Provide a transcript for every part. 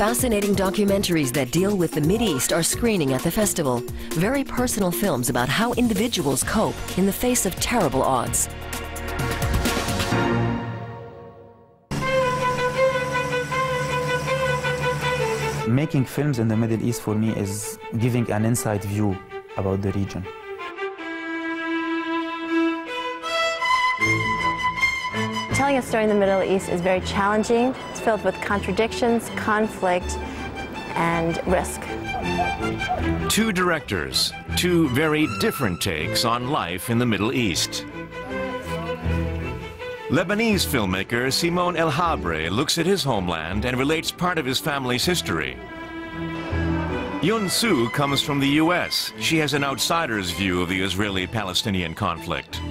Fascinating documentaries that deal with the Mideast are screening at the festival. Very personal films about how individuals cope in the face of terrible odds. Making films in the Middle East for me is giving an inside view about the region. Telling a story in the Middle East is very challenging. It's filled with contradictions, conflict, and risk. Two directors, two very different takes on life in the Middle East. Lebanese filmmaker Simon El-Habre looks at his homeland and relates part of his family's history. Yun Su comes from the U.S. She has an outsider's view of the Israeli-Palestinian conflict.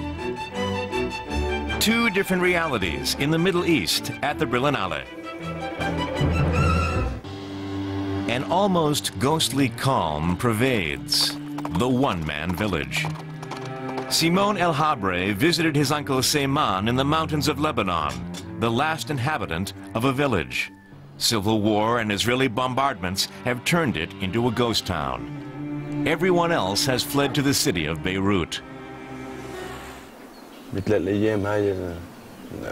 Two different realities in the Middle East at the Berlinale. An almost ghostly calm pervades the one-man village. Simon El-Habre visited his uncle Seyman in the mountains of Lebanon, the last inhabitant of a village. Civil war and Israeli bombardments have turned it into a ghost town. Everyone else has fled to the city of Beirut. بتلاقي الايام هاي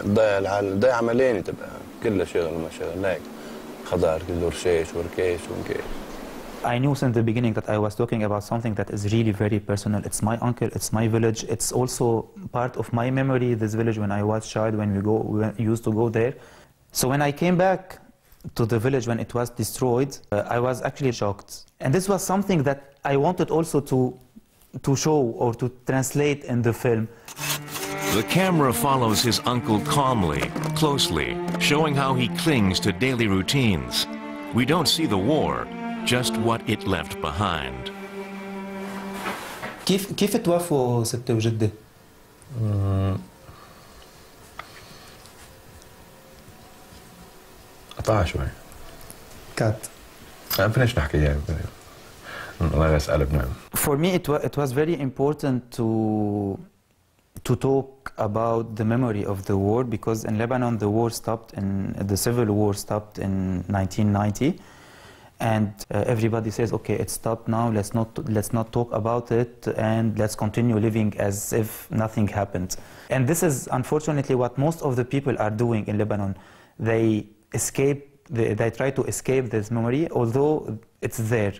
ضيع العالم ضيع عملاني تبقى كلها شغل ما شغل هيك خضار كله رشاش وركاش ونكاش. I knew since the beginning that I was talking about something that is really very personal. It's my uncle, it's my village. It's also part of my memory, this village when I was child, when we used to go there. So when I came back to the village when it was destroyed, I was actually shocked. And this was something that I wanted also to show or to translate in the film. The camera follows his uncle calmly, closely, showing how he clings to daily routines. We don't see the war, just what it left behind. كيف توافوا ستة وجدة؟ قطع شوي. كات. ما فيناش نحكي يعني. الله يسأل ابنهم. For me it was very important to talk about the memory of the war, because in Lebanon the civil war stopped in 1990, and everybody says, okay, it stopped now, let's not talk about it and let's continue living as if nothing happened. And this is unfortunately what most of the people are doing in Lebanon. They try to escape this memory, although it's there.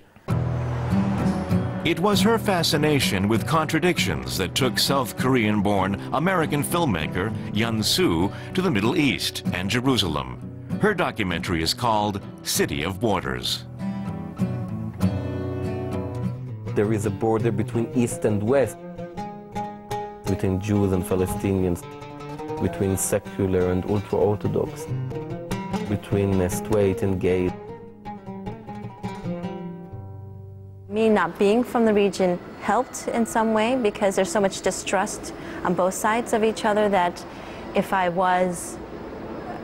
It was her fascination with contradictions that took South Korean-born American filmmaker Yun Su to the Middle East and Jerusalem. Her documentary is called City of Borders. There is a border between East and West, between Jews and Palestinians, between secular and ultra-Orthodox, between straight and gay. Me not being from the region helped in some way, because there's so much distrust on both sides of each other that if I was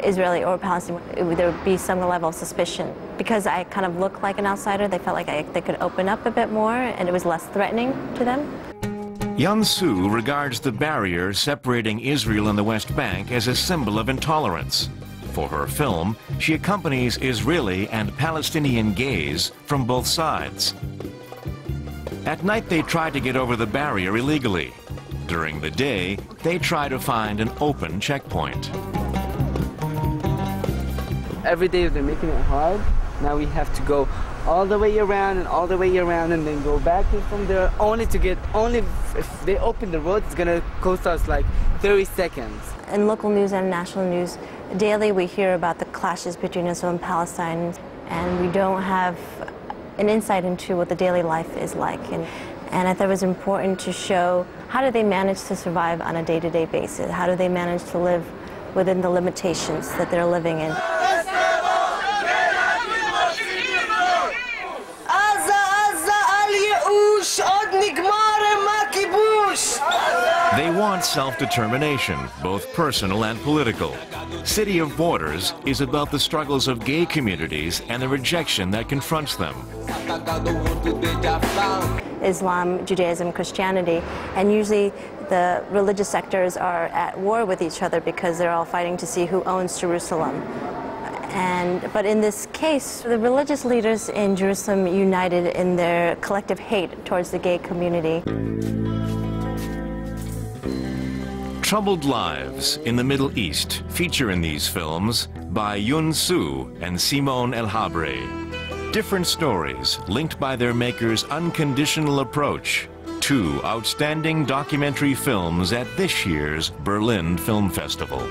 Israeli or Palestinian, there would be some level of suspicion. Because I kind of look like an outsider, they felt like they could open up a bit more and it was less threatening to them. Yun Su regards the barrier separating Israel and the West Bank as a symbol of intolerance. For her film, she accompanies Israeli and Palestinian gays from both sides. At night, they try to get over the barrier illegally. During the day, they try to find an open checkpoint. Every day they're making it hard. Now we have to go all the way around and all the way around and then go back in from there, only if they open the road, it's gonna cost us like 30 seconds. In local news and national news, daily we hear about the clashes between Israel and Palestine, and we don't have an insight into what the daily life is like. And I thought it was important to show how do they manage to survive on a day-to-day basis? How do they manage to live within the limitations that they're living in? They want self-determination, both personal and political. City of Borders is about the struggles of gay communities and the rejection that confronts them. Islam, Judaism, Christianity, and usually the religious sectors are at war with each other because they're all fighting to see who owns Jerusalem. But in this case, the religious leaders in Jerusalem united in their collective hate towards the gay community. Troubled lives in the Middle East feature in these films by Yun Su and Simone El-Habre. Different stories linked by their makers' unconditional approach. 2 outstanding documentary films at this year's Berlin Film Festival.